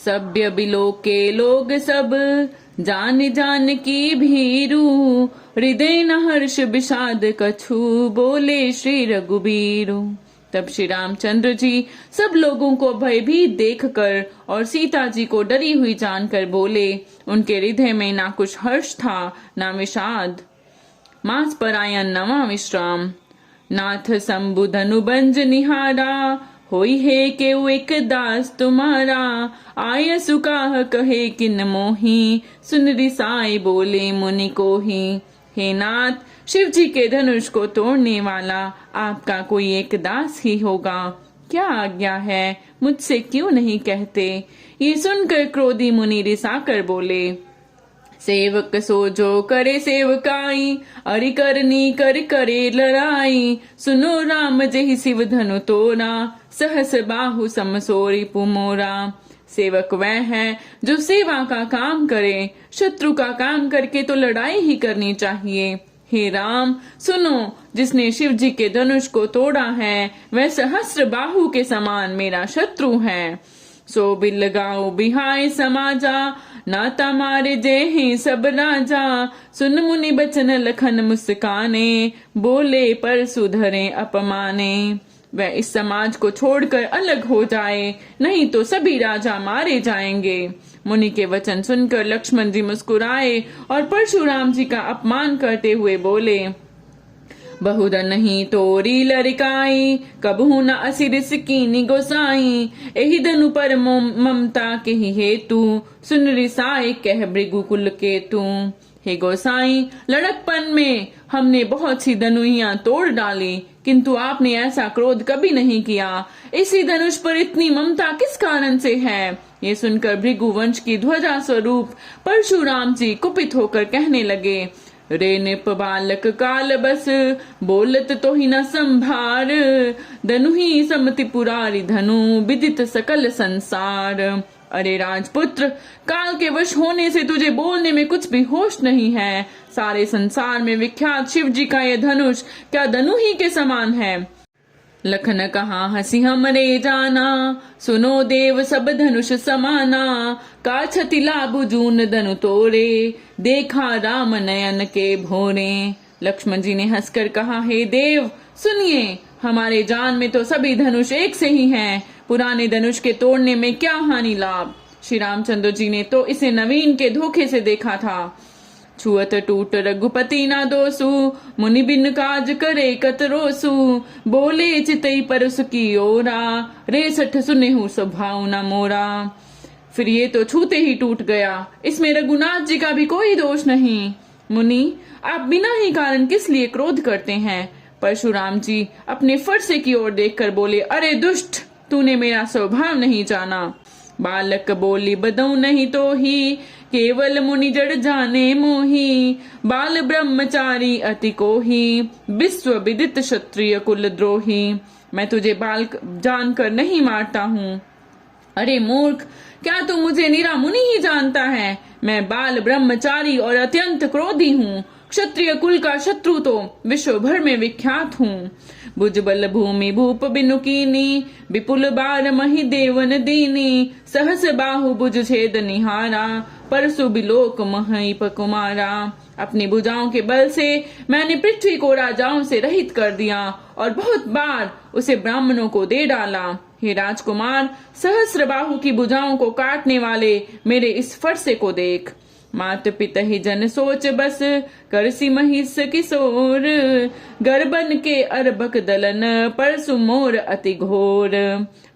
सभ्य बिलो के लोग सब जान जान की भीरू, हृदय न हर्ष विषाद कछु, बोले श्री रघुबीरू। तब श्री रामचंद्र जी सब लोगों को भयभीत देखकर और सीता जी को डरी हुई जानकर बोले। उनके हृदय में ना कुछ हर्ष था ना विषाद। मास परायन नवा विश्राम, नाथ शंभु धनुबंज निहारा, होई है केउ एक दास तुम्हारा, आय सुकाह कहे किन मोही, सुन रिसाई बोले मुनि को ही। हे नाथ, शिव जी के धनुष को तोड़ने वाला आपका कोई एक दास ही होगा। क्या आज्ञा है, मुझसे क्यों नहीं कहते। ये सुनकर क्रोधी मुनि रिसाकर बोले। सेवक सो जो करे सेवकाई, अरि करनी कर करे लड़ाई, सुनो राम जहि शिव धनु तोरा, सहस बाहु समसोरी पुमोरा। सेवक वह है जो सेवा का काम करे, शत्रु का काम करके तो लड़ाई ही करनी चाहिए। हे राम सुनो, जिसने शिव जी के धनुष को तोड़ा है वह सहस्र बाहु के समान मेरा शत्रु है। सो बिल लगाओ बिहाय समाजा, नाता मारे जय हैं सब राजा, सुन मुनि बचन लखन मुस्काने, बोले पर सुधरे अपमाने। वह इस समाज को छोड़कर अलग हो जाए, नहीं तो सभी राजा मारे जाएंगे। मुनि के वचन सुनकर लक्ष्मण जी मुस्कुराए और परशुराम जी का अपमान करते हुए बोले। बहुधन नहीं तोरी लरिकाई, कबहू न असिरिस कीनी गोसाई, एहि धनु पर ममता के ही हेतु, सुन रिसाए कह भृगुकुल केतु। हे गोसाई, लड़कपन में हमने बहुत सी धनुइयां तोड़ डाली, किंतु आपने ऐसा क्रोध कभी नहीं किया। इसी धनुष पर इतनी ममता किस कारण से है। ये सुनकर भृगुवंश की ध्वजा स्वरूप परशुराम जी कुपित होकर कहने लगे। रे निप बालक काल बस, बोलत तो ही न संभार, धनु ही समति पुरारी धनु, विदित सकल संसार। अरे राजपुत्र, काल के वश होने से तुझे बोलने में कुछ भी होश नहीं है। सारे संसार में विख्यात शिव जी का यह धनुष क्या धनु ही के समान है। लखन कहा हंसी हमरे जाना, सुनो देव सब धनुष समाना, का छति लाभु जून धनु तोरे, देखा राम नयन के भोरे। लक्ष्मण जी ने हंसकर कहा, हे देव सुनिए, हमारे जान में तो सभी धनुष एक से ही हैं, पुराने धनुष के तोड़ने में क्या हानि लाभ। श्री रामचंद्र जी ने तो इसे नवीन के धोखे से देखा था। छुअत टूट रघुपति ना दोसु, मुनि बिन काज करे कतरोसु, बोले चितई परस की ओरा, रे सठ सुनेहु स्वभाव न मोरा। फिर ये तो छूते ही टूट गया, इसमें रघुनाथ जी का भी कोई दोष नहीं। मुनि, आप बिना ही कारण किस लिए क्रोध करते हैं। परशुराम जी अपने फरसे की ओर देखकर बोले, अरे दुष्ट, तूने मेरा स्वभाव नहीं जाना। बालक बोली, बदऊ नहीं तो ही, केवल मुनि जड़ जाने मोही, बाल ब्रह्मचारी अति को ही, विश्व विदित क्षत्रिय कुल द्रोही। मैं तुझे बाल जानकर नहीं मारता हूँ। अरे मूर्ख, क्या तू मुझे निरा मुनि ही जानता है। मैं बाल ब्रह्मचारी और अत्यंत क्रोधी हूँ। क्षत्रिय कुल का शत्रु तो विश्व भर में विख्यात हूँ। भुजबल भूमि भूप बिनुकीनी, विपुल बार मही देवन दीनी, सहस बाहु भुज छेद निहारा, परसु बिलोक महीप कुमारा। अपनी भुजाओं के बल से मैंने पृथ्वी को राजाओं से रहित कर दिया और बहुत बार उसे ब्राह्मणों को दे डाला। हे राजकुमार, सहस्र बाहु की भुजाओं को काटने वाले मेरे इस फरसे को देख। मात पिता ही जन सोच बस, करसी महिष किशोर, गर्बन के अरबक दलन, परसु मोर अति घोर।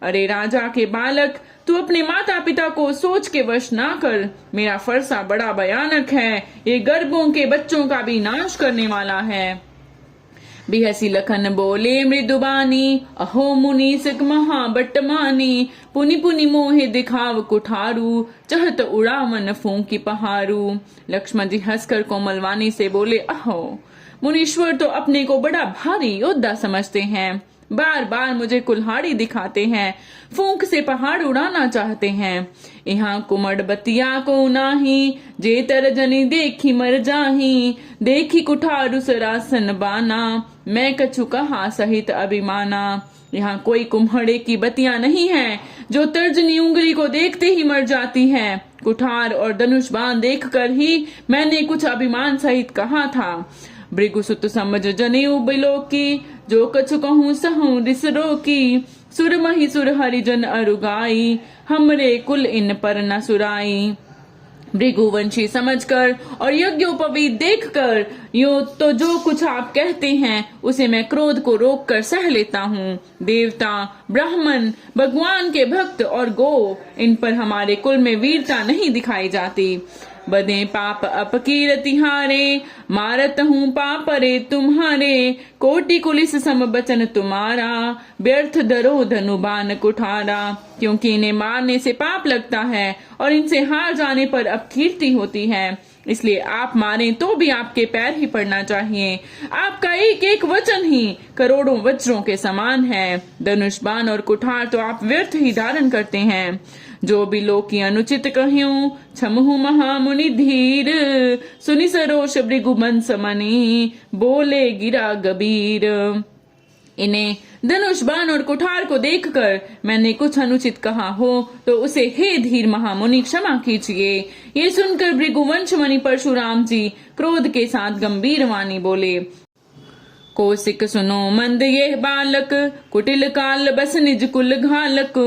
अरे राजा के बालक, तू अपने माता पिता को सोच के वश ना कर। मेरा फरसा बड़ा भयानक है, ये गर्भों के बच्चों का भी नाश करने वाला है। बिहसी लखन बोले मृदुबानी, अहो मुनि सिक महाबट मानी, पुनि पुनि मोहे दिखाव कुठारू, चहत उड़ावन फूंकी पहारू। लक्ष्मण जी हंसकर कोमलवाणी से बोले, अहो मुनीश्वर तो अपने को बड़ा भारी योद्धा समझते हैं। बार बार मुझे कुल्हाड़ी दिखाते हैं, फूंक से पहाड़ उड़ाना चाहते हैं। यहाँ कुमड़ बतिया को नाही, जे तर जनी देखी मर जाही, देखी कुठार उसरासन बाना, मैं कछु कहा सहित अभिमाना। यहाँ कोई कुम्हड़े की बतियां नहीं है जो तर्जनी उंगली को देखते ही मर जाती है। कुठार और धनुष बाण देखकर ही मैंने कुछ अभिमान सहित कहा था। भृगुसुत समझ जनेऊ बिलो की, जो कछु कहूँ सहूँ रिसरो की, सुर मही सुर हरिजन अरुगाई, हमरे कुल इन पर न सुराई। भृगुवंशी समझकर और यज्ञोपवीत देखकर यो तो जो कुछ आप कहते हैं उसे मैं क्रोध को रोककर सह लेता हूँ। देवता, ब्राह्मण, भगवान के भक्त और गो, इन पर हमारे कुल में वीरता नहीं दिखाई जाती। बदे पाप अपकीरति हारे, मारत हूँ पाप रे तुम्हारे, कोटि कुलिस सम बचन तुम्हारा, व्यर्थ दरो धनुबान कुठारा। क्योंकि इन्हें मारने से पाप लगता है और इनसे हार जाने पर अपकीर्ति होती है, इसलिए आप मारें तो भी आपके पैर ही पड़ना चाहिए। आपका एक एक वचन ही करोड़ों वज्रों के समान है। धनुष बाण और कुठार तो आप व्यर्थ ही धारण करते हैं। जो भी लोग की अनुचित कह्यूं, छमहु महामुनि धीर, सुनि सरोष भृगुमन समनी, बोले गिरा गबीर। इन्हें धनुष बाण और कुठार को देखकर मैंने कुछ अनुचित कहा हो तो उसे हे धीर महामुनि क्षमा कीजिए। ये सुनकर भृगुवंश मुनि परशुराम जी क्रोध के साथ गंभीर वाणी बोले, कौशिक सुनो मंद ये बालक, कुटिल काल बस निज कुल घालक,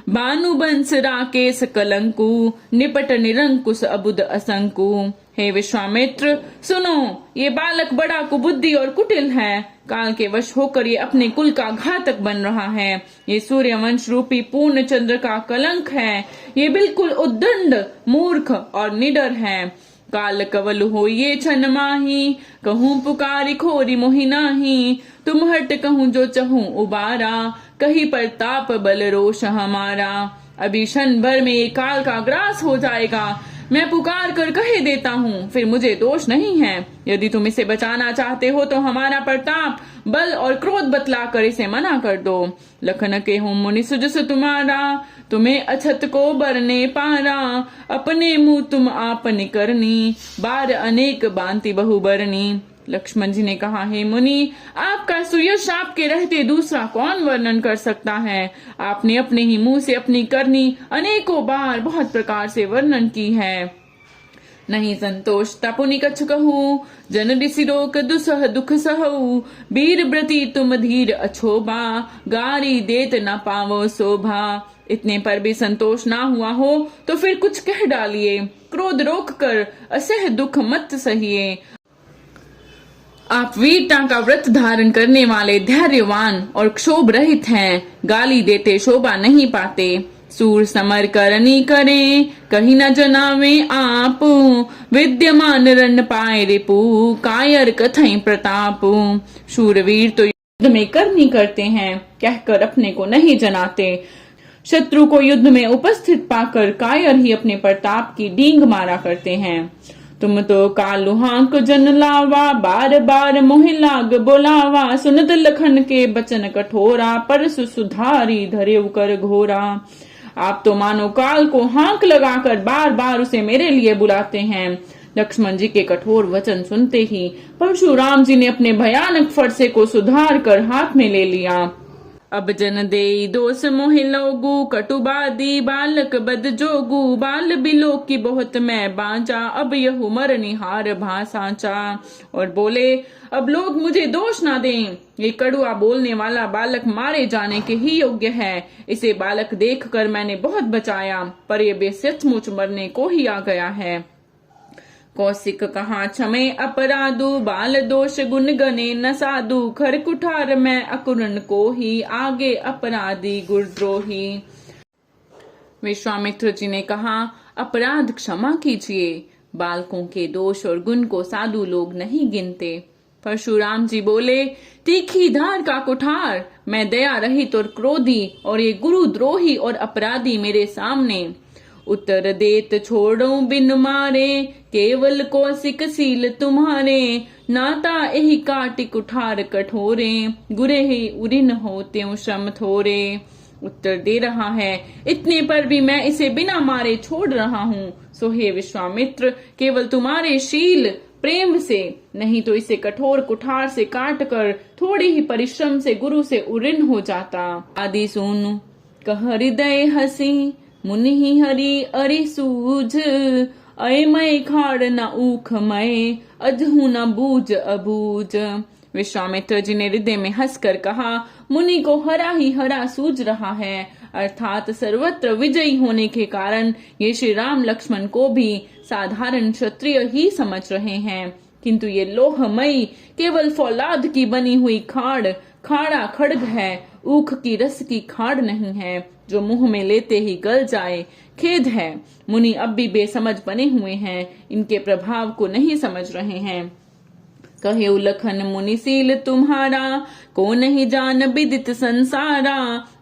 बानु बंस राकेश कलंकु, निपट निरंकुश अबुद असंकु। हे विश्वामित्र सुनो, ये बालक बड़ा कुबुद्धि और कुटिल है। काल के वश होकर ये अपने कुल का घातक बन रहा है। ये सूर्यवंश रूपी पूर्ण चंद्र का कलंक है। ये बिल्कुल उद्दंड, मूर्ख और निडर है। काल कवल हो ये छन माही, कहूँ पुकारी खोरी मोहि नाही, तुम हट कहूँ जो चहूँ उबारा, कहीं पर ताप बल रोष हमारा। अभी क्षण भर में ये काल का ग्रास हो जाएगा। मैं पुकार कर कहे देता हूँ, फिर मुझे दोष नहीं है। यदि तुम इसे बचाना चाहते हो तो हमारा प्रताप, बल और क्रोध बतला कर इसे मना कर दो। लखन के हूँ मुनि सुजस तुम्हारा, तुम्हें अछत को बरने पारा, अपने मुंह तुम आपन करनी, बार अनेक बांति बहु बरनी। लक्ष्मण जी ने कहा, हे मुनि, आपका सुयश आपके रहते दूसरा कौन वर्णन कर सकता है। आपने अपने ही मुंह से अपनी करनी अनेकों बार बहुत प्रकार से वर्णन की है। नहीं संतोष तपुनि कछ कहूँ, जन ऋषि रोक दुसह दुख सहु, वीर व्रती तुम धीर अछोभा, गारी देत न पावो शोभा। इतने पर भी संतोष ना हुआ हो तो फिर कुछ कह डालिए। क्रोध रोक कर असह दुख मत सहिए। आप वीरता का व्रत धारण करने वाले धैर्यवान और क्षोभ रहित हैं। गाली देते शोभा नहीं पाते। सूर समर करनी करें, कहीं न जनावे आप, विद्यमान रण पाए रिपु, कायर कथई प्रताप। शूरवीर तो युद्ध में करनी करते हैं, कहकर अपने को नहीं जनाते। शत्रु को युद्ध में उपस्थित पाकर कायर ही अपने प्रताप की डींग मारा करते हैं। तुम तो कालुहाक जन लावा, बार बार मोहि लाग बोलावा, सुनत लखन के बचन कठोरा, परसु सुधारी धरेउ कर घोरा। आप तो मानो काल को हांक लगाकर बार बार उसे मेरे लिए बुलाते हैं। लक्ष्मण जी के कठोर वचन सुनते ही परशुराम जी ने अपने भयानक फरसे को सुधार कर हाथ में ले लिया। अब जन दे दोष मोहि लोगु, कटुबादी बालक बद जोगु, बाल बिलो की बहुत मैं बांचा, अब यह उमर निहार भासाचा। और बोले, अब लोग मुझे दोष ना दें, ये कड़ुआ बोलने वाला बालक मारे जाने के ही योग्य है। इसे बालक देखकर मैंने बहुत बचाया, पर ये सचमुच मरने को ही आ गया है। कौशिक कहा, क्षमे अपराधु, बाल दोष गुण गने न साधु, खर कुठार मैं अकुरन को ही, आगे अपराधी गुरद्रोही। विश्वामित्र जी ने कहा, अपराध क्षमा कीजिए। बालकों के दोष और गुण को साधु लोग नहीं गिनते। परशुराम जी बोले, तीखी धार का कुठार, मैं दया रहित और क्रोधी, और ये गुरु द्रोही और अपराधी मेरे सामने। उत्तर देत छोड़ो बिन मारे, केवल कौशिक सील तुम्हारे। नाता एहि काटि कुठार कठोरे, गुरे ही उरिन हो त्यों श्रम थोरे। उत्तर दे रहा है, इतने पर भी मैं इसे बिना मारे छोड़ रहा हूँ। सो हे विश्वामित्र, केवल तुम्हारे शील प्रेम से, नहीं तो इसे कठोर कुठार से काट कर थोड़ी ही परिश्रम से गुरु से उरिन हो जाता। आदि सुनु कह हृदय हसी, मुनि हरि अरि सूझ। अयमय खाड़ न ऊख मय, अजहू न बूझ अबूझ। विश्वामित्र जी ने हृदय में हंसकर कहा, मुनि को हरा ही हरा सूझ रहा है, अर्थात सर्वत्र विजयी होने के कारण ये श्री राम लक्ष्मण को भी साधारण क्षत्रिय ही समझ रहे हैं, किंतु ये लोहमयी केवल फौलाद की बनी हुई खाड़ा खड्ग है, ऊख की रस की खाड़ नहीं है जो मुंह में लेते ही गल जाए। खेद है, मुनि अब भी बेसमझ बने हुए हैं, इनके प्रभाव को नहीं समझ रहे हैं। कहे उलखन मुनिशील तुम्हारा, को नहीं जान विदित संसारा।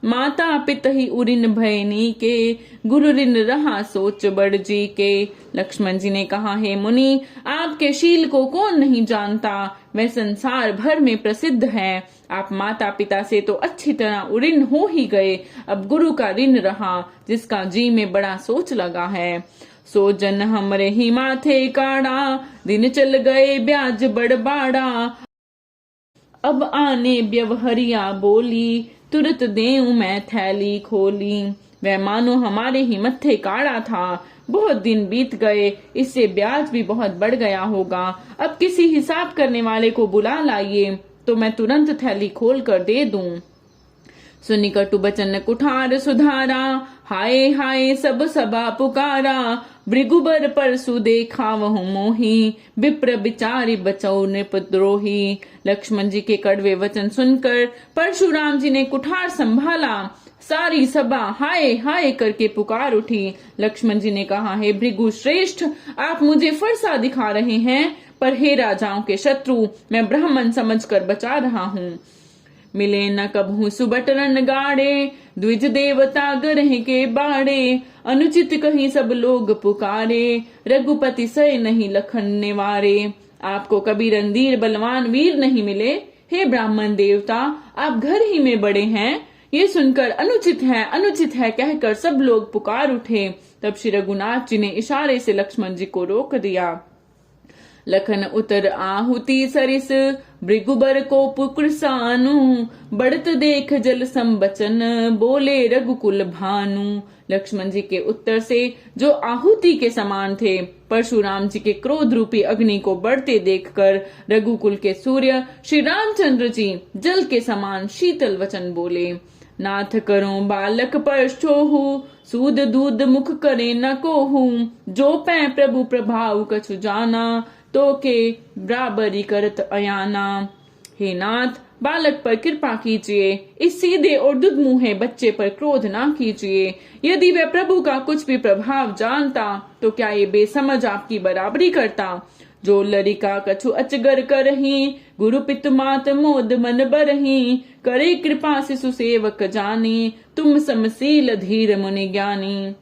माता पिता ही उरिन भयनी के, गुरु ऋण रहा सोच बड़ जी के। लक्ष्मण जी ने कहा, हे मुनि, आपके शील को कौन नहीं जानता, वह संसार भर में प्रसिद्ध है। आप माता पिता से तो अच्छी तरह उरिन हो ही गए, अब गुरु का ऋण रहा जिसका जी में बड़ा सोच लगा है। सो जन हमरे ही माथे काड़ा, दिन चल गए ब्याज बड़बाड़ा। अब आने व्यवहरिया बोली, तुरंत देऊं मैं थैली खोली। वह मानो हमारे ही मत्थे काड़ा था, बहुत दिन बीत गए, इससे ब्याज भी बहुत बढ़ गया होगा। अब किसी हिसाब करने वाले को बुला लाइए तो मैं तुरंत थैली खोल कर दे दूं। सुनि कटु बचन कुठार सुधारा, हाय हाय सब सभा पुकारा। भृगुबर परसु देखा वह मोही, विप्र बिचारी बचौ नृपद्रोही। लक्ष्मण जी के कड़वे वचन सुनकर परशुराम जी ने कुठार संभाला, सारी सभा हाय हाय करके पुकार उठी। लक्ष्मण जी ने कहा, हे भृगु श्रेष्ठ, आप मुझे फरसा दिखा रहे हैं, पर हे राजाओं के शत्रु, मैं ब्राह्मण समझकर बचा रहा हूँ। मिले न कभू सुबटरन गाड़े, द्विज देवता गरह के बाड़े। अनुचित कहीं सब लोग पुकारे, रघुपति सय नहीं लखन निवारे। आपको कभी रणधीर बलवान वीर नहीं मिले, हे ब्राह्मण देवता, आप घर ही में बड़े हैं। ये सुनकर अनुचित है कहकर सब लोग पुकार उठे। तब श्री रघुनाथ जी ने इशारे से लक्ष्मण जी को रोक दिया। लखन उतर आहुति सरिस, भृगुबर को पुकृसानु। बढ़त देख जल संबचन, बोले रघुकुल भानु। लक्ष्मण जी के उत्तर से जो आहुति के समान थे, परशुराम जी के क्रोध रूपी अग्नि को बढ़ते देखकर रघुकुल के सूर्य श्री रामचंद्र जी जल के समान शीतल वचन बोले। नाथ करो बालक परछोहु, सूद दूध मुख करे न कोहू। जो पै प्रभु प्रभाव कछु जाना, तो के बराबरी करत अयाना। हे नाथ, बालक पर कृपा कीजिए, इस सीधे और दुधमुहे बच्चे पर क्रोध ना कीजिए। यदि वह प्रभु का कुछ भी प्रभाव जानता तो क्या ये बेसमझ आपकी बराबरी करता। जो लरिका कछु अचगर करही, गुरु पितु मात मोद मन बरही। करे कृपा शिशु सेवक जानी, तुम समशील धीर मुनि ज्ञानी।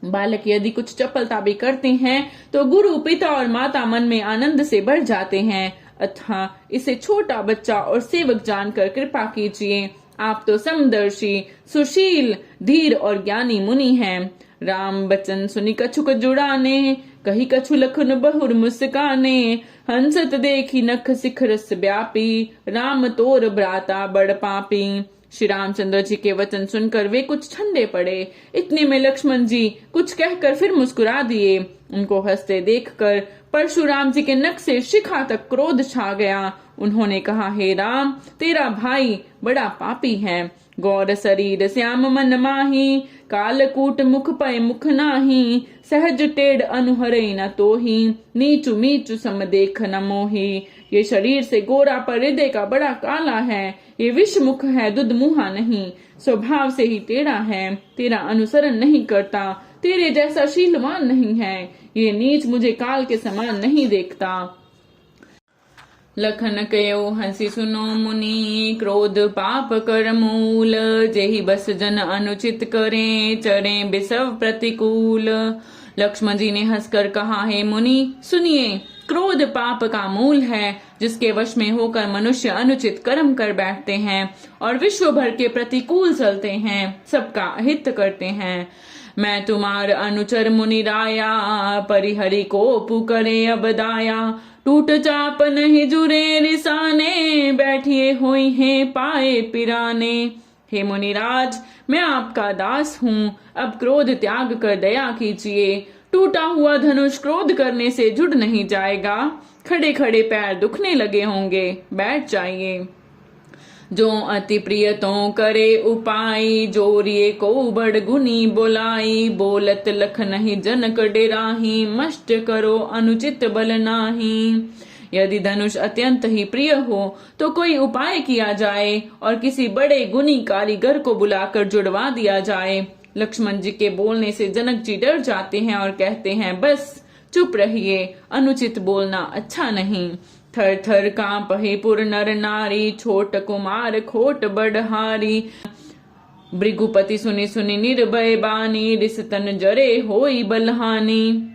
बालक यदि कुछ चपलता भी करते हैं तो गुरु पिता और माता मन में आनंद से भर जाते हैं, अतः इसे छोटा बच्चा और सेवक जानकर कृपा कीजिए। आप तो समदर्शी, सुशील, धीर और ज्ञानी मुनि हैं। राम बचन सुनि कछुक जुड़ाने, कही कछु लखन बहुर मुस्काने। हंसत देखी नख शिखरस व्यापी, राम तोर भ्राता बड़ पापी। श्री रामचंद्र जी के वचन सुनकर वे कुछ ठंडे पड़े। इतने में लक्ष्मण जी कुछ कहकर फिर मुस्कुरा दिए। उनको हंसते देखकर परशुराम जी के नख से शिखा तक क्रोध छा गया। उन्होंने कहा, हे राम, तेरा भाई बड़ा पापी है। गौर शरीर श्याम मन माही, कालकूट मुख पय मुख नाही। सहज टेढ़ अनुहरे न तोही, नीचु मीचु सम देख न मोही। ये शरीर से गोरा पर हृदय का बड़ा काला है। ये विष मुख है, दुध मुहा नहीं। स्वभाव से ही टेढ़ा है, तेरा अनुसरण नहीं करता, तेरे जैसा शीलवान नहीं है। ये नीच मुझे काल के समान नहीं देखता। लखन कयो हंसी सुनो मुनि, क्रोध पाप कर मूल, जेहि बस जन अनुचित करें, चरें बिसव प्रतिकूल। लक्ष्मण जी ने हंसकर कहा, हे मुनि सुनिए, क्रोध पाप का मूल है, जिसके वश में होकर मनुष्य अनुचित कर्म कर बैठते हैं और विश्व भर के प्रतिकूल चलते हैं, सबका अहित करते हैं। मैं तुम्हार अनुचर मुनि राया, परिहरि को पुकरे अब दाया, टूट चाप नहीं जुरे रिसाने, बैठिए होई हैं पाए पिराने। हे मुनिराज, मैं आपका दास हूँ, अब क्रोध त्याग कर दया कीजिए। टूटा हुआ धनुष क्रोध करने से जुड़ नहीं जाएगा, खड़े खड़े पैर दुखने लगे होंगे, बैठ जाइए। जो अति प्रिय तो करे उपाय, जोरिए को बड़ गुनी बोलाई, बोलत लख नहीं जनक डेराही, मष्ट करो अनुचित बल नाही। यदि धनुष अत्यंत ही प्रिय हो तो कोई उपाय किया जाए और किसी बड़े गुनी कारीगर को बुलाकर जुड़वा दिया जाए। लक्ष्मण जी के बोलने से जनक जी डर जाते हैं और कहते हैं, बस चुप रहिए, अनुचित बोलना अच्छा नहीं। थर थर कांपहि पुर नर नारी, छोट कुमार खोट बढ़हारी। भृगुपति सुनि सुनि निर्भय बानी, रिस तन जरे होई बलहानी।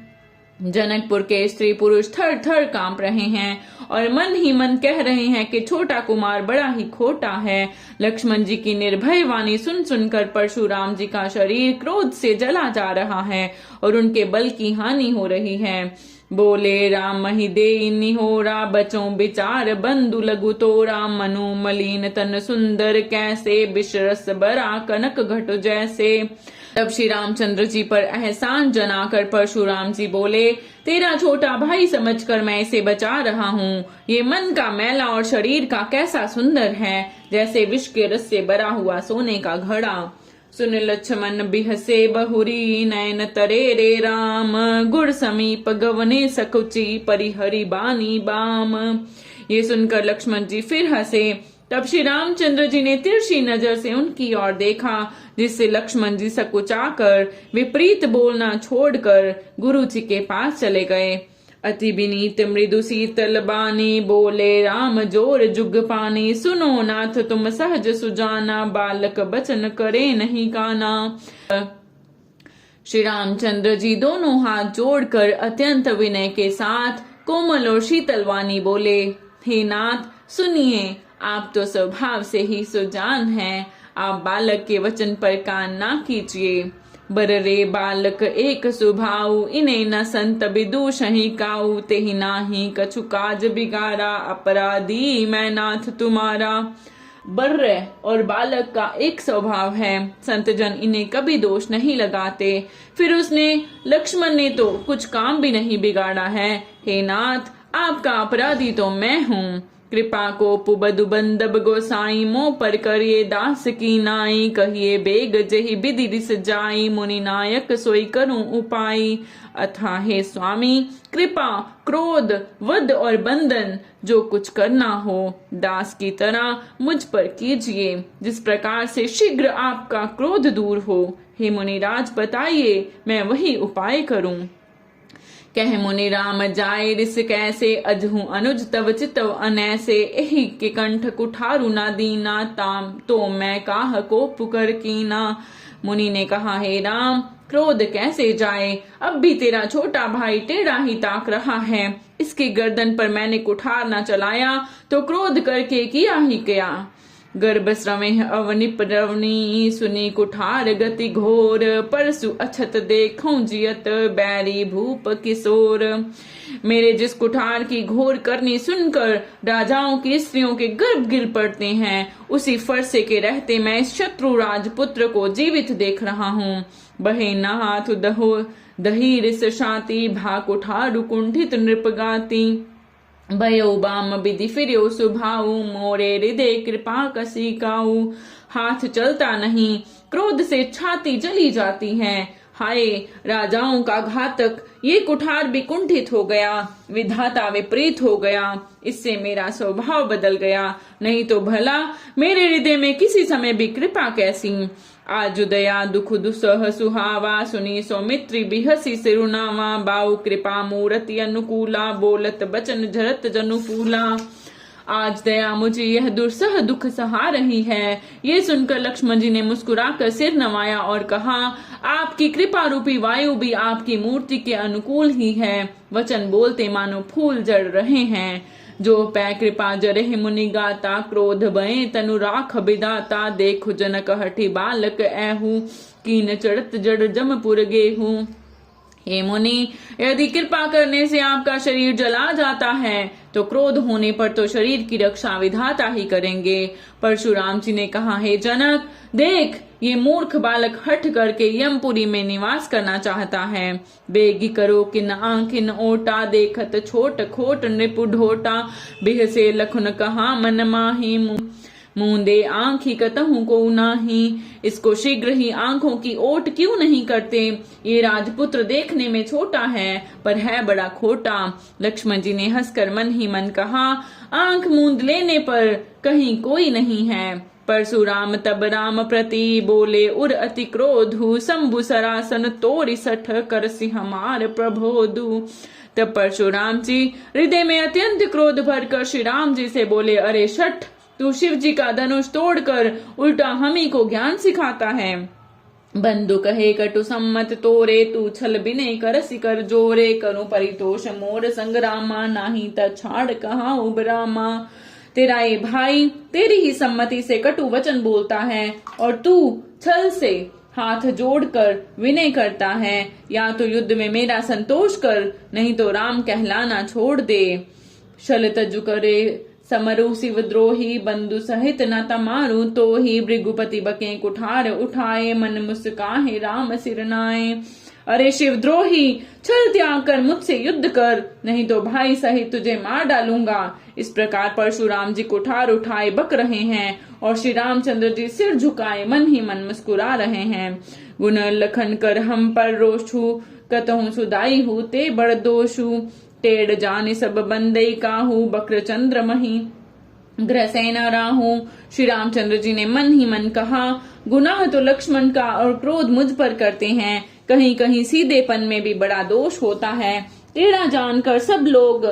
जनकपुर के स्त्री पुरुष थर थर कांप रहे हैं और मन ही मन कह रहे हैं कि छोटा कुमार बड़ा ही खोटा है। लक्ष्मण जी की निर्भय वाणी सुन सुनकर परशुराम जी का शरीर क्रोध से जला जा रहा है और उनके बल की हानि हो रही है। बोले राम ही दे निहोरा, बचों विचार बंधु लघु तोरा, मनु मलिन तन सुंदर कैसे, विषरस बरा कनक घट जैसे। तब श्री रामचंद्र जी पर एहसान जनाकर परशुराम जी बोले, तेरा छोटा भाई समझकर मैं इसे बचा रहा हूँ। ये मन का मैला और शरीर का कैसा सुंदर है, जैसे विष के रस से भरा हुआ सोने का घड़ा। सुन लक्ष्मण बिहसे बहुरी, नयन तरे रे राम, गुर समीप गवने सकुची, परिहरि बानी बाम। ये सुनकर लक्ष्मण जी फिर हंसे। तब श्री रामचंद्र जी ने तिरछी नजर से उनकी ओर देखा, जिससे लक्ष्मण जी सकुचाकर विपरीत बोलना छोड़कर गुरु जी के पास चले गए। अति विनीत मृदु शीतल बानी, बोले राम जोर जुग पानी, सुनो नाथ तुम सहज सुजाना, बालक बचन करे नहीं काना। श्री रामचंद्र जी दोनों हाथ जोड़कर अत्यंत विनय के साथ कोमल और शीतल वाणी बोले, हे नाथ सुनिए, आप तो स्वभाव से ही सुजान हैं, आप बालक के वचन पर कान ना कीजिए। बर रे बालक एक सुभाऊ, इन्हें न संत विदुष ही काऊ, तेहि नाही कछु काज बिगाड़ा, अपराधी मैं नाथ तुम्हारा। बर्र और बालक का एक स्वभाव है, संत जन इन्हें कभी दोष नहीं लगाते। फिर उसने लक्ष्मण ने तो कुछ काम भी नहीं बिगाड़ा है। हे नाथ, आपका अपराधी तो मैं हूँ। कृपा को पुबदु बंदब गोसाई, मोह पर करिए दास की नाई, कहिए बेग जही विधि रिस जाई, मुनि नायक सोई करूं उपाई। अथा हे स्वामी, कृपा क्रोध वध और बंधन जो कुछ करना हो दास की तरह मुझ पर कीजिए, जिस प्रकार से शीघ्र आपका क्रोध दूर हो। हे मुनिराज बताइए, मैं वही उपाय करूं। कह मुनि राम जाय रिस कैसे, अजहू अनुज तव चितव अनैसे, एहि के कंठ कुठारु ना दीना, ताम तो मैं काह को पुकर कीना। मुनि ने कहा, हे राम, क्रोध कैसे जाए, अब भी तेरा छोटा भाई टेढ़ा ही ताक रहा है। इसकी गर्दन पर मैंने कुठार ना चलाया तो क्रोध करके किया ही क्या। गर्भ श्रमेह अवनिप रवनी, सुनी कुठार गति घोर, परसु अछत देखूं जियत, बैरी भूप किशोर। मेरे जिस कुठार की घोर करनी सुनकर राजाओं की स्त्रियों के गर्भ गिर पड़ते हैं, उसी फरसे के रहते मैं इस शत्रु राजपुत्र को जीवित देख रहा हूँ। बहे न हाथ दहो दही रिस शांति, भा कुठारु कुंठित नृपगाती। भयो बाम विधि फिर्यो सुभाऊ, मोरे हृदय कृपा कसी काऊ। हाथ चलता नहीं, क्रोध से छाती जली जाती है। हाय राजाओं का घातक, ये कुठार भी कुंठित हो गया, विधाता विपरीत हो गया, इससे मेरा स्वभाव बदल गया। नहीं तो भला मेरे हृदय में किसी समय भी कृपा कैसी। आज दया दुख दुसह सुहावा, सुनी सौमित्री बिहसी सिरुनावा, बाऊ कृपा मूर्ति अनुकूला, बोलत बचन झरत जनुकूला। आज दया मुझे यह दुर्सह दुख सहा रही है। ये सुनकर लक्ष्मण जी ने मुस्कुराकर सिर नवाया और कहा, आपकी कृपा रूपी वायु भी आपकी मूर्ति के अनुकूल ही है। वचन बोलते मानो फूल जड़ रहे हैं। जो पै कृपा जरहि मुनि गाता, क्रोध भय तनु राख बिदाता, देखु जनक हठि बालक ऐहू, कीन चढ़त जड़ जमपुर गेहूं। हे मुनि, यदि कृपा करने से आपका शरीर जला जाता है तो क्रोध होने पर तो शरीर की रक्षा विधाता ही करेंगे। परशुराम जी ने कहा, हे जनक, देख ये मूर्ख बालक हठ करके यमपुरी में निवास करना चाहता है। बेगी करो किन आंखिन ओटा, देखत छोट खोट नृपु ढोटा, बिह से लखन कहा मन माही, मूंदे आंखी कतहु को नाही। इसको शीघ्र ही आंखों की ओट क्यों नहीं करते? ये राजपुत्र देखने में छोटा है पर है बड़ा खोटा। लक्ष्मण जी ने हंसकर मन ही मन कहा, आंख मूंद लेने पर कहीं कोई नहीं है। परशुराम तब राम प्रति बोले, उर अति क्रोधु, शंभु सरासन तोरि सठ, करसि हमार प्रबोधु। तब परशुराम जी हृदय में अत्यंत क्रोध भरकर श्री राम जी से बोले, अरे शठ, तू शिव जी का धनुष तोड़कर उल्टा हम ही को ज्ञान सिखाता है। बंधु कहे कटु सम्मत तोरे, तू छल बिने करसि कर जोरे, करूं परितोष मोर संग्रामा, नाही त छाड़ कहा उबरामा। तेरा ये भाई तेरी ही सम्मति से कटु वचन बोलता है और तू छल से हाथ जोड़कर विनय करता है। या तो युद्ध में मेरा संतोष कर, नहीं तो राम कहलाना छोड़ दे। शल तजु करे समरु शिवद्रोही, बंधु सहित न तमारू तो ही, भृगुपति बके कुठार उठाए, मन मुस्काहे राम सिरनाए। अरे शिवद्रोही, छल त्याग कर मुझसे युद्ध कर, नहीं तो भाई सहित तुझे मार डालूंगा। इस प्रकार परशुराम जी कुठार उठाए बक रहे हैं और श्री रामचंद्र जी सिर झुकाए मन ही मन मुस्कुरा रहे हैं। गुण लखन कर हम पर रोषु, कतहु सुदाई हूँ ते बड़ दोषु, टेढ़ जाने सब बंदई काहू, बक्र चंद्र मही ग्रसेना राहू। श्री रामचंद्र जी ने मन ही मन कहा, गुनाह तो लक्ष्मण का और क्रोध मुझ पर करते हैं, कहीं कहीं सीधेपन में भी बड़ा दोष होता है। टेढ़ा जानकर सब लोग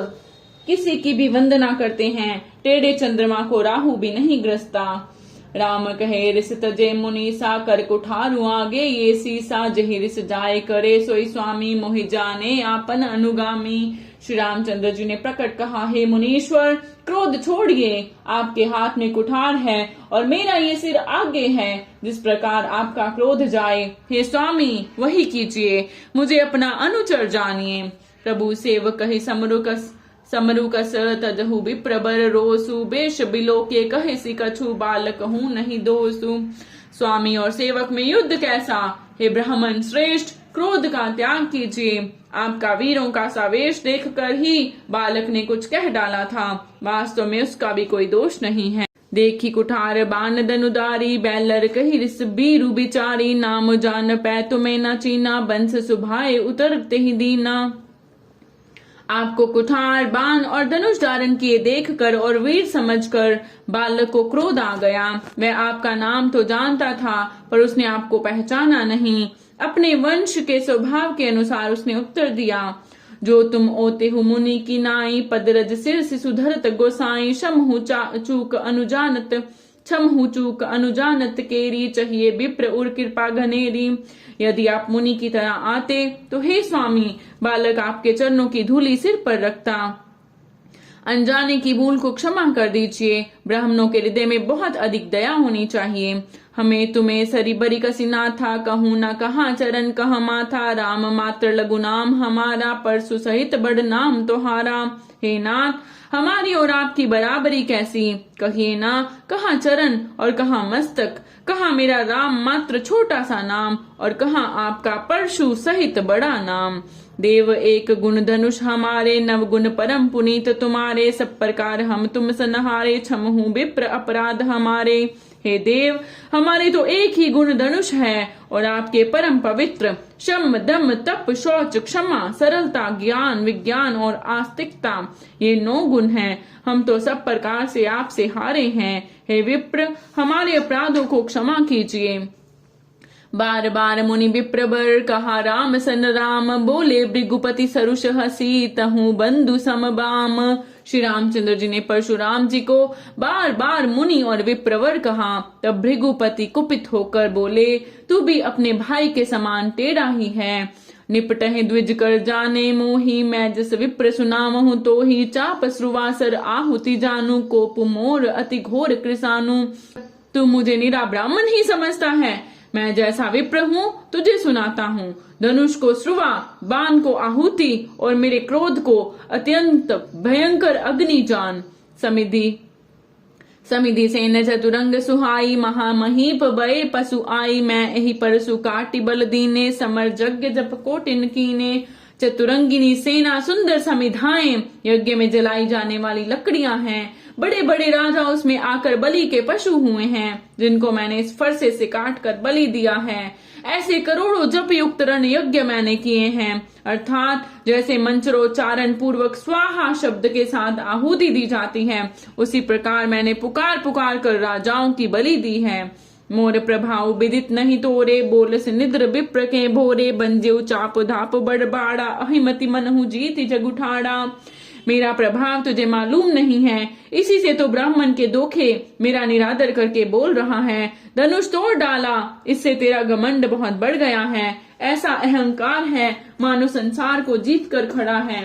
किसी की भी वंदना करते हैं, टेढ़े चंद्रमा को राहु भी नहीं ग्रसता। राम कहे रिस तजे मुनि सा, कर कुठारु आगे ये सीसा, जही रिस जाए करे सोई स्वामी, मोहि जाने आपन अनुगामी। श्री रामचंद्र जी ने प्रकट कहा, हे मुनीश्वर, क्रोध छोड़िए, आपके हाथ में कुठार है और मेरा ये सिर आगे है। जिस प्रकार आपका क्रोध जाए, हे स्वामी, वही कीजिए, मुझे अपना अनुचर जानिए। प्रभु सेवक कही समरु कस तजहु विप्रबर रोसु, बेश बिलो के कहे सि कछु, बालक हूँ नहीं दोसु। स्वामी और सेवक में युद्ध कैसा? हे ब्राह्मण श्रेष्ठ, क्रोध का त्याग कीजिए। आपका वीरों का सावेश देखकर ही बालक ने कुछ कह डाला था, वास्तव में उसका भी कोई दोष नहीं है। देखी कुठार बान दनुदारी, बैलर कही रिस बीरु बिचारी, नाम जान पै तुम्हें न चीना, बंस सुभाए उतरते ही दीना। आपको कुठार बाण और धनुष धारण किए देखकर और वीर समझकर बालक को क्रोध आ गया। वह आपका नाम तो जानता था पर उसने आपको पहचाना नहीं। अपने वंश के स्वभाव के अनुसार उसने उत्तर दिया, जो तुम ओते हु मुनि की नाई, पदरज सिर से सुधरत गोसाई, क्षमहु चूक अनुजानत केरी, चाहिए विप्र उर कृपा घनेरी। यदि आप मुनि की तरह आते तो हे स्वामी, बालक आपके चरणों की धूली सिर पर रखता। अनजाने की भूल को क्षमा कर दीजिए। ब्राह्मणों के हृदय में बहुत अधिक दया होनी चाहिए। हमें तुम्हें सरी बरी कसिना था, कहूँ न कहा चरण कह माथा, राम मात्र लघु नाम हमारा, परसु सहित बड़ नाम तोहारा। हे नाथ, हमारी और आपकी बराबरी कैसी? कहिए ना, कहा चरण और कहा मस्तक, कहा मेरा राम मात्र छोटा सा नाम और कहा आपका परशु सहित बड़ा नाम। देव एक गुण धनुष हमारे, नव गुण परम पुनीत तुम्हारे, सब प्रकार हम तुम सनहारे, क्षमहु विप्र अपराध हमारे। हे देव, हमारे तो एक ही गुण धनुष है और आपके परम पवित्र शम दम तप शौच क्षमा सरलता ज्ञान विज्ञान और आस्तिकता, ये 9 गुण हैं। हम तो सब प्रकार से आपसे हारे हैं। हे विप्र, हमारे अपराधों को क्षमा कीजिए। बार बार मुनि विप्रवर कहा राम सन राम, बोले भृगुपति सरुष हसी, तहु बंधु समबाम। श्री रामचंद्र जी ने परशुराम जी को बार बार मुनि और विप्रवर कहा। तब भृगुपति कुपित होकर बोले, तू भी अपने भाई के समान टेढ़ा ही है। निपटहि द्विज कर जाने मोही, मैं जिस विप्र सुनामहु तो ही। चाप श्रुवासर आहुति जानू, कोप मोर अति घोर कृसानु। तू मुझे निरा ब्राह्मण ही समझता है, मैं जैसा विप्र हूँ तुझे सुनाता हूँ। धनुष को श्रुवा, बाण को आहुति और मेरे क्रोध को अत्यंत भयंकर अग्नि जान। समिधि सेन चतुरंग सुहाई, महामहीप बये पशु आई। मैं यही परसु काटि बल दीने, समर यज्ञ जप कोटिन कीने। चतुरंगिनी सेना सुंदर समिधाएं, यज्ञ में जलाई जाने वाली लकड़ियां हैं। बड़े बड़े राजा उसमें आकर बलि के पशु हुए हैं, जिनको मैंने इस फरसे से काट कर बलि दिया है। ऐसे करोड़ों जप युक्त रण यज्ञ मैंने किए हैं, अर्थात जैसे मंत्रोच्चारण पूर्वक स्वाहा शब्द के साथ आहुति दी जाती है, उसी प्रकार मैंने पुकार पुकार कर राजाओं की बलि दी है। मोर प्रभाव विदित नहीं तोरे, बोल से निद्र विप्र के भोरे। बंजेऊ चाप धाप बड़बाड़ा, अहिमति मनहु जीति जग उठाड़ा। मेरा प्रभाव तुझे मालूम नहीं है, इसी से तो ब्राह्मण के दोखे मेरा निरादर करके बोल रहा है। धनुष तोड़ डाला, इससे तेरा घमंड बहुत बढ़ गया है। ऐसा अहंकार है मानो संसार को जीत कर खड़ा है।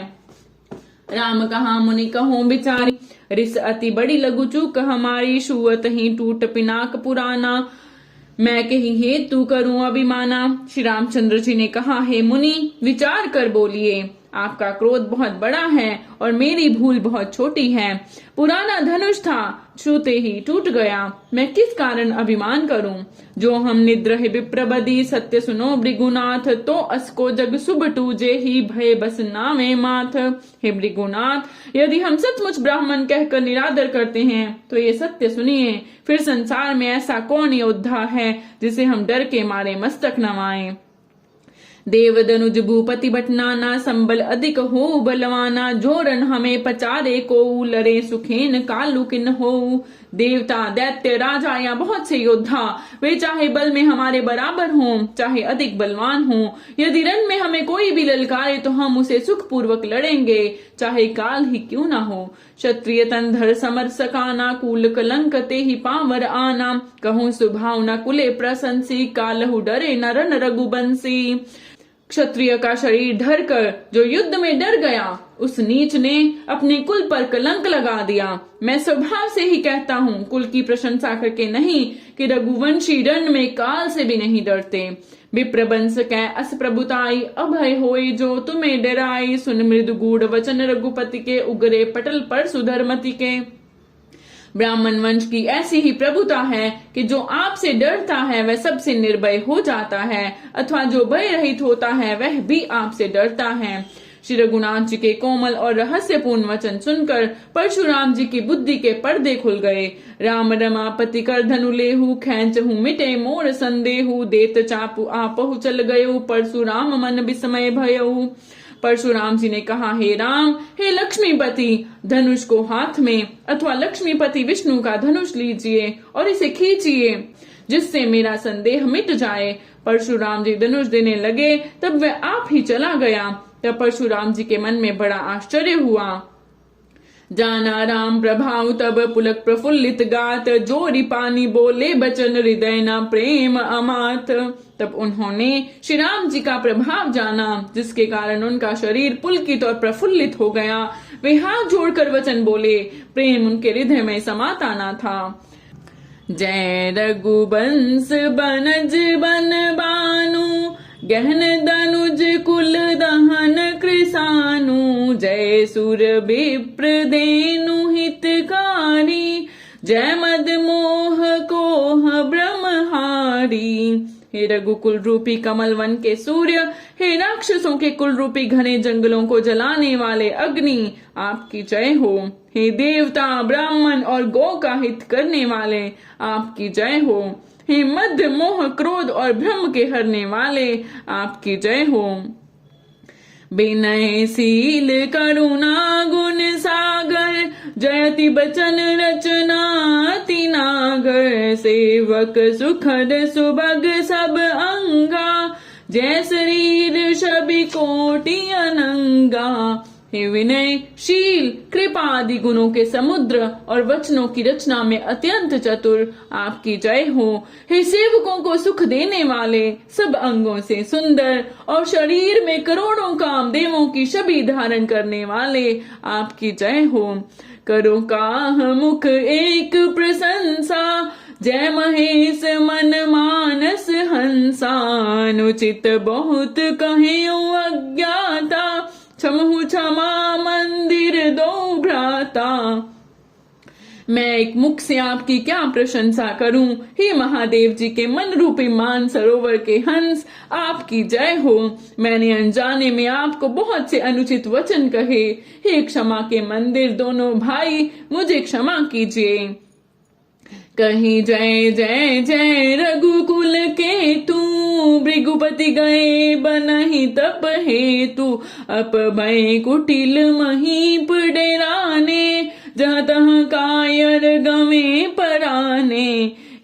राम कहा मुनि कहो बिचारी, रिस अति बड़ी लघु चूक हमारी। छुअत ही टूट पिनाक पुराना, मैं कही हे तू करूं अभिमाना। श्री रामचंद्र जी ने कहा, हे मुनि विचार कर बोलिए, आपका क्रोध बहुत बड़ा है और मेरी भूल बहुत छोटी है। पुराना धनुष था, छूते ही टूट गया, मैं किस कारण अभिमान करूं। जो हम निद्र है विप्रबदी, सत्य सुनो भृगुनाथ। तो असको जग शुभ टूजे ही, भय बस नामे माथ। हे भृगुनाथ, यदि हम सचमुच ब्राह्मण कहकर निरादर करते हैं तो ये सत्य सुनिए। फिर संसार में ऐसा कौन योद्धा है जिसे हम डर के मारे मस्तक नवाएं। देव दनुज भूपति बटनाना, संबल अधिक हो बलवाना। जो रण हमें पचारे को, लरे सुखेन कालु किन हो। देवता दैत्य राजा या बहुत से योद्धा, वे चाहे बल में हमारे बराबर हों चाहे अधिक बलवान हों, यदि रण में हमें कोई भी ललकारे तो हम उसे सुख पूर्वक लड़ेंगे, चाहे काल ही क्यों ना हो। क्षत्रिय तन धर समर सकाना, कूल कलंक ते ही पावर आना। कहूँ सुभाव न कुले प्रशंसी, कालहु डरे न रन रघुबंसी। क्षत्रिय का शरीर धर कर जो युद्ध में डर गया, उस नीच ने अपने कुल पर कलंक लगा दिया। मैं स्वभाव से ही कहता हूँ, कुल की प्रशंसा करके नहीं, कि रघुवंशी रण में काल से भी नहीं डरते। विप्रबंश कै अस प्रभुताई, अभय होई जो तुम्हें डराई। सुन मृदु गूढ़ वचन रघुपति के, उगरे पटल पर सुधरमति के। ब्राह्मण वंश की ऐसी ही प्रभुता है कि जो आपसे डरता है वह सबसे निर्भय हो जाता है, अथवा जो भय रहित होता है वह भी आपसे डरता है। श्री रघुनाथ जी के कोमल और रहस्यपूर्ण वचन सुनकर परशुराम जी की बुद्धि के पर्दे खुल गए। राम रमापति कर धनु लेहु, खैंचहु मिटे मोर संदेहु। देत चापु आपहु चल गयु, परशुराम मन विस्मय भयउ। परशुराम जी ने कहा, हे राम, हे लक्ष्मीपति, धनुष को हाथ में अथवा लक्ष्मीपति विष्णु का धनुष लीजिए और इसे खींचिए, जिससे मेरा संदेह मिट जाए। परशुराम जी धनुष देने लगे, तब वह आप ही चला गया। तब परशुराम जी के मन में बड़ा आश्चर्य हुआ। जाना राम प्रभाव तब पुलक प्रफुल्लित गात, जोरी पानी बोले बचन हृदय न प्रेम अमात। तब उन्होंने श्री राम जी का प्रभाव जाना, जिसके कारण उनका शरीर पुलकित और प्रफुल्लित हो गया। वे हाथ जोड़कर वचन बोले, प्रेम उनके हृदय में समाता न था। जय रघुबंश बनज बन बानु, गहन दनुज कुल दहन कृसानु। जय सुर विप्र देनु हितकारी, जय मद मोह कोह ब्रह्महारी। हे रघुकुल रूपी कमल वन के सूर्य, हे राक्षसों के कुल रूपी घने जंगलों को जलाने वाले अग्नि, आपकी जय हो। हे देवता, ब्राह्मण और गौ का हित करने वाले, आपकी जय हो। हे मध्य मोह क्रोध और भ्रम के हरने वाले, आपकी जय हो। विनय शील करुणा गुण सागर, जयति बचन रचना अति नागर। सेवक सुखद सुभग सब अंगा, जय शरीर छवि कोटि अनंगा। हे विनयशील, कृपा आदि गुणों के समुद्र और वचनों की रचना में अत्यंत चतुर, आपकी जय हो। हे सेवकों को सुख देने वाले, सब अंगों से सुंदर और शरीर में करोड़ों कामदेवों की छवि धारण करने वाले, आपकी जय हो। करो काह मुख एक प्रशंसा, जय महेश मन मानस हंसा। अनुचित बहुत कहे अज्ञाता, क्षमहु क्षमा मंदिर दो भ्राता। मैं एक मुख से आपकी क्या प्रशंसा करूं, हे महादेव जी के मन रूपी मान सरोवर के हंस, आपकी जय हो। मैंने अनजाने में आपको बहुत से अनुचित वचन कहे, हे क्षमा के मंदिर दोनों भाई, मुझे क्षमा कीजिए। कहीं जय जय जय रघुकुल के तू, भृगुपति गए बनहि तप हेतु। अप भय कुटिल महीप डेराने, जहाँ तहाँ कायर गवे पराने।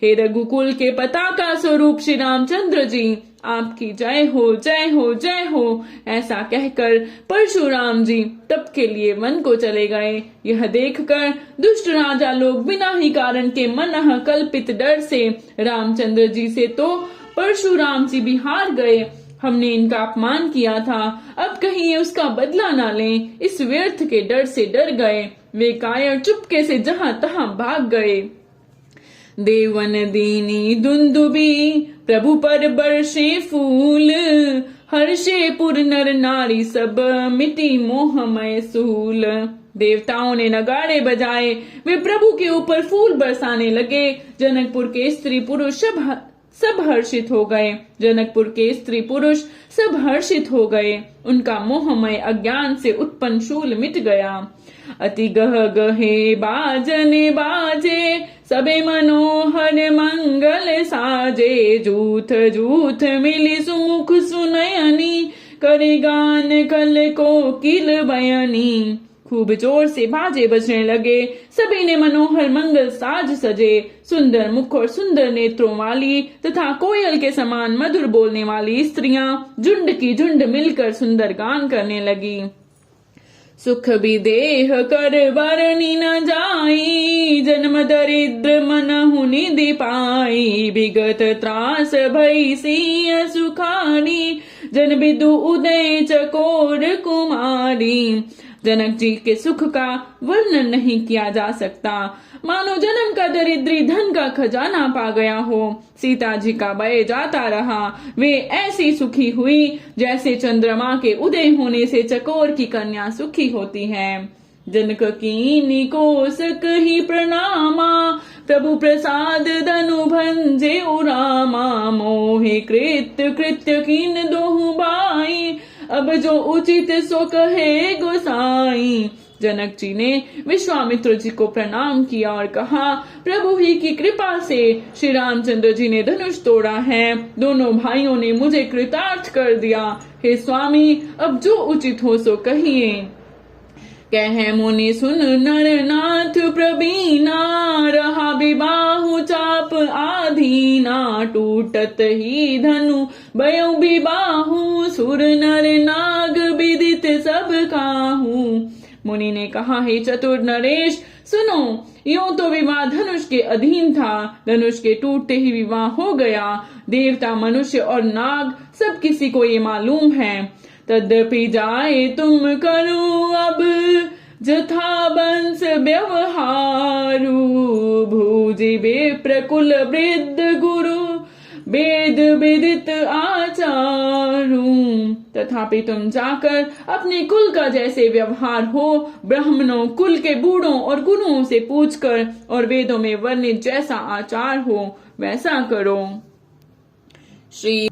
हे रघुकुल के पताका स्वरूप श्री रामचंद्र जी, आपकी जय हो जय हो जय हो। ऐसा कहकर परशुराम जी तप के लिए वन को चले गए। यह देखकर दुष्ट राजा लोग बिना ही कारण के मनः कल्पित डर से रामचंद्र जी से तो परशुराम जी भी हार गए। हमने इनका अपमान किया था, अब कहीं ये उसका बदला ना लें, इस व्यर्थ के डर से डर गए। वे कायर चुपके से जहां तहां भाग गए। देवन दीनी दुंदुबी, प्रभु पर बरसे फूल। हर्षे पुर नर नारी, सब मिटी मोहमय सूल। देवताओं ने नगाड़े बजाए, वे प्रभु के ऊपर फूल बरसाने लगे। जनकपुर के स्त्री पुरुष सब हर्षित हो गए। जनकपुर के स्त्री पुरुष सब हर्षित हो गए। उनका मोहमय अज्ञान से उत्पन्न शूल मिट गया। अति गह गहे बाजने बाजे, सबे मनोहर मंगल साजे। जूथ जूथ मिली सुमुख सुनयनी, करे गान कल को किल बयनी। खूब जोर से बाजे बजने लगे। सभी ने मनोहर मंगल साज सजे। सुंदर मुख और सुंदर नेत्रों वाली तथा कोयल के समान मधुर बोलने वाली स्त्रियां झुंड की झुंड मिलकर सुंदर गान करने लगी। सुख भी देह कर बरनी न जाई, जन्म दरिद्र मनहु निधि पाई। विगत त्रास भई सिंह सुखारी, जन बिदु उदय चकोर कुमारी। जनक जी के सुख का वर्णन नहीं किया जा सकता, मानो जन्म का दरिद्री धन का खजाना पा गया हो। सीता जी का भय जाता रहा। वे ऐसी सुखी हुई जैसे चंद्रमा के उदय होने से चकोर की कन्या सुखी होती है। जनक कीनी कोसक ही प्रणामा, प्रभु प्रसाद धनु भंजे उरामा। मोहे कृत्य कृत्य कीन दोहु बाई, अब जो उचित सो कहे गोसाई। जनक जी ने विश्वामित्र जी को प्रणाम किया और कहा, प्रभु ही की कृपा से श्री रामचंद्र जी ने धनुष तोड़ा है। दोनों भाइयों ने मुझे कृतार्थ कर दिया। हे स्वामी, अब जो उचित हो सो कहिए। कह मुनि सुन नरनाथ प्रवीणा, रहा विबाहु चाप आधीना। टूटत ही धनु बयउ विबाहु, सुर नर नाग विदित सब काहू। मुनि ने कहा, हे चतुर नरेश सुनो, यूं तो विवाह धनुष के अधीन था। धनुष के टूटते ही विवाह हो गया। देवता, मनुष्य और नाग सब किसी को ये मालूम है। तद्यपि जाए तुम करो अब, जथा वंश व्यवहारु। भूजि विप्र कुल वृद्ध गुरु, वेद विदित आचारू। तथापि तुम जाकर अपने कुल का जैसे व्यवहार हो, ब्राह्मणों कुल के बूढ़ों और गुरुओं से पूछकर, और वेदों में वर्णित जैसा आचार हो वैसा करो। श्री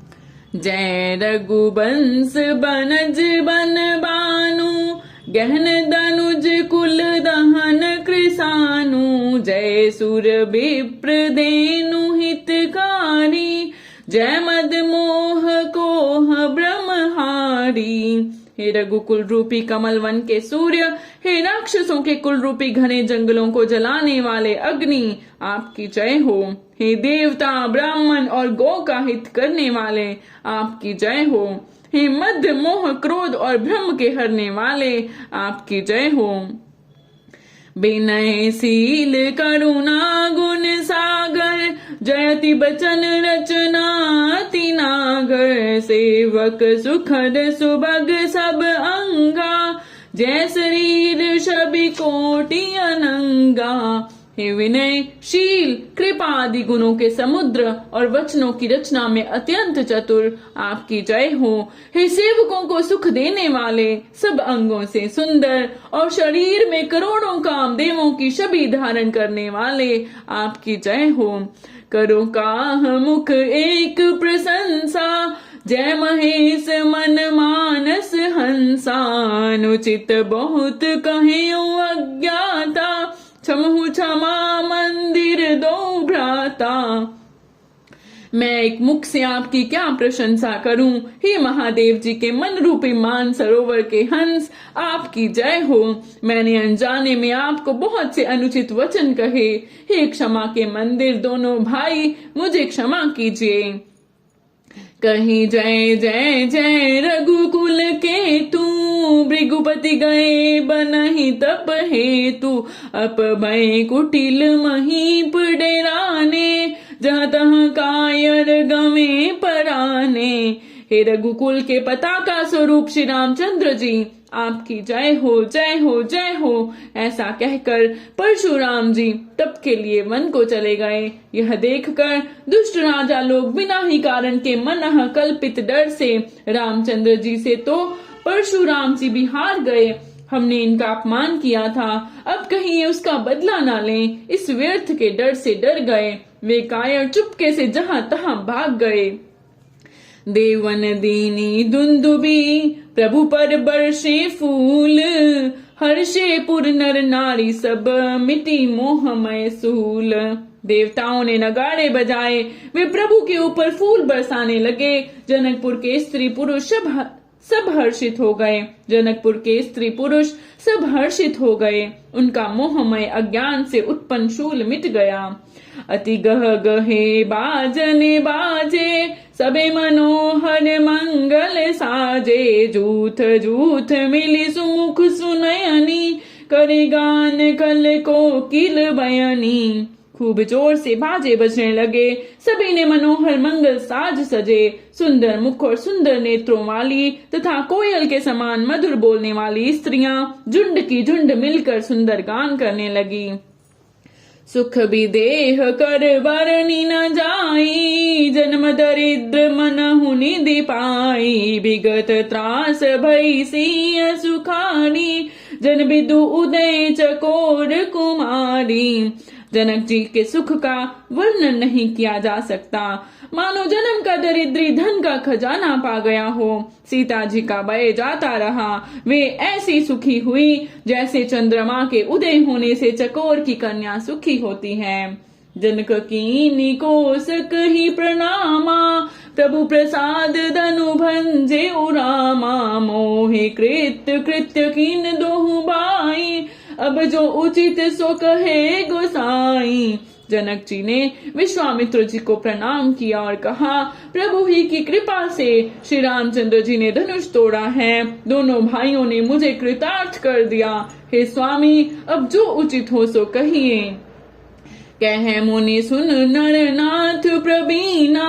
जय रघुवंश बनज बन बानु, गहन दनुज कुल दहन कृसानु। जय सुर विप्र धेनु हितकारी, जय मद मोह कोह ब्रह्महारी। हे रघुकुल रूपी कमल वन के सूर्य, हे राक्षसों के कुल रूपी घने जंगलों को जलाने वाले अग्नि, आपकी जय हो। हे देवता, ब्राह्मण और गौ का हित करने वाले, आपकी जय हो। हे मध्य मोह क्रोध और भ्रम के हरने वाले, आपकी जय हो। विनय शील करुणा गुण सागर, जयति बचन रचना अति नागर। सेवक सुखद सुभग सब अंगा, जय शरीर छवि कोटि अनंगा। हे विनय शील कृपा आदि गुणों के समुद्र और वचनों की रचना में अत्यंत चतुर, आपकी जय हो। हे सेवकों को सुख देने वाले, सब अंगों से सुंदर और शरीर में करोड़ों कामदेवों की छवि धारण करने वाले, आपकी जय हो। करो काह मुख एक प्रशंसा, जय महेश मन मानस हंसा। अनुचित बहुत कहे अज्ञाता, क्षमहु क्षमा मंदिर दो भ्राता। मैं एक मुख से आपकी क्या प्रशंसा करूं, हे महादेव जी के मन रूपी मान सरोवर के हंस, आपकी जय हो। मैंने अनजाने में आपको बहुत से अनुचित वचन कहे, हे क्षमा के मंदिर दोनों भाई, मुझे क्षमा कीजिए। कहीं जय जय जय रघुकुल के तू, भृगुपति गए बनहि तप हेतु। अप भय कुटिल महीप डेराने, जहाँ तहाँ कायर गवे पराने। हे रघुकुल के पताका स्वरूप श्री रामचंद्र जी, आपकी जय हो जय हो जय हो। ऐसा कहकर परशुराम जी तप के लिए वन को चले गए। यह देखकर दुष्ट राजा लोग बिना ही कारण के मनः कल्पित डर से रामचंद्र जी से तो परशुराम जी भी हार गए। हमने इनका अपमान किया था, अब कहीं ये उसका बदला ना लें, इस व्यर्थ के डर से डर गए। वे कायर चुपके से जहां तहां भाग गए। देवन दीनी दुंदुबी, प्रभु पर बरसे फूल। हर्षे पुर नर नारी सब, मिटी मोहमय सूल। देवताओं ने नगाड़े बजाए, वे प्रभु के ऊपर फूल बरसाने लगे। जनकपुर के स्त्री पुरुष सब हर्षित हो गए। जनकपुर के स्त्री पुरुष सब हर्षित हो गए। उनका मोहमय अज्ञान से उत्पन्न शूल मिट गया। अति गह गहे बाजने बाजे, सबे मनोहर मंगल साजे। जूथ जूथ मिली सुमुख सुनयनी, करे गान कल को किल बयनी। खूब जोर से बाजे बजने लगे। सभी ने मनोहर मंगल साज सजे। सुंदर मुख और सुंदर नेत्रों वाली तथा कोयल के समान मधुर बोलने वाली स्त्रियां झुंड की झुंड मिलकर सुंदर गान करने लगी। सुख भी देह कर बरनी न जाई, जन्म दरिद्र मनहु निधि पाई। विगत त्रास भई सिय सुखानी, जन बिदु उदय चकोर कुमारी। जनक जी के सुख का वर्णन नहीं किया जा सकता, मानो जन्म का दरिद्री धन का खजाना पा गया हो। सीता जी का भय जाता रहा। वे ऐसी सुखी हुई जैसे चंद्रमा के उदय होने से चकोर की कन्या सुखी होती है। जनक कीनी कोसक ही प्रणामा, प्रभु प्रसाद धनु भंजे उरामा। मोहे कृत्य कृत्य कीन दोहु बाई, अब जो उचित सो कहे गोसाई। जनक जी ने विश्वामित्र जी को प्रणाम किया और कहा, प्रभु ही की कृपा से श्री रामचंद्र जी ने धनुष तोड़ा है। दोनों भाइयों ने मुझे कृतार्थ कर दिया। हे स्वामी, अब जो उचित हो सो कहिए। कह मुनि सुन नरनाथ प्रवीणा,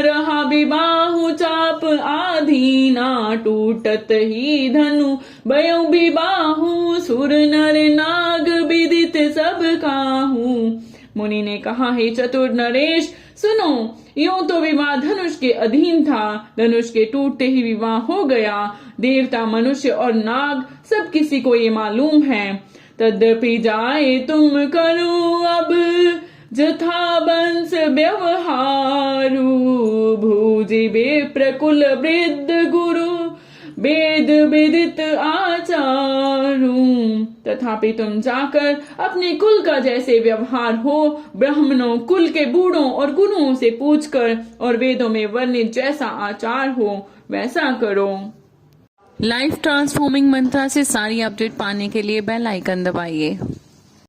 रहा विबाहु चाप आधीना। टूटत ही धनु बयउ विबाहु, सुर नर नाग विदित सब काहू। मुनि ने कहा, हे चतुर नरेश सुनो, यूं तो विवाह धनुष के अधीन था। धनुष के टूटते ही विवाह हो गया। देवता मनुष्य और नाग सब किसी को ये मालूम है। तद्यपि जाए तुम करो अब, जथा वंश व्यवहारु। भूजि विप्रकुल वृद्ध गुरु, वेद विदित आचारू। तथापि तुम जाकर अपने कुल का जैसे व्यवहार हो, ब्राह्मणों कुल के बूढ़ों और गुरुओं से पूछकर, और वेदों में वर्णित जैसा आचार हो वैसा करो। लाइफ ट्रांसफॉर्मिंग मंत्रा से सारी अपडेट पाने के लिए बेल आइकन दबाइए।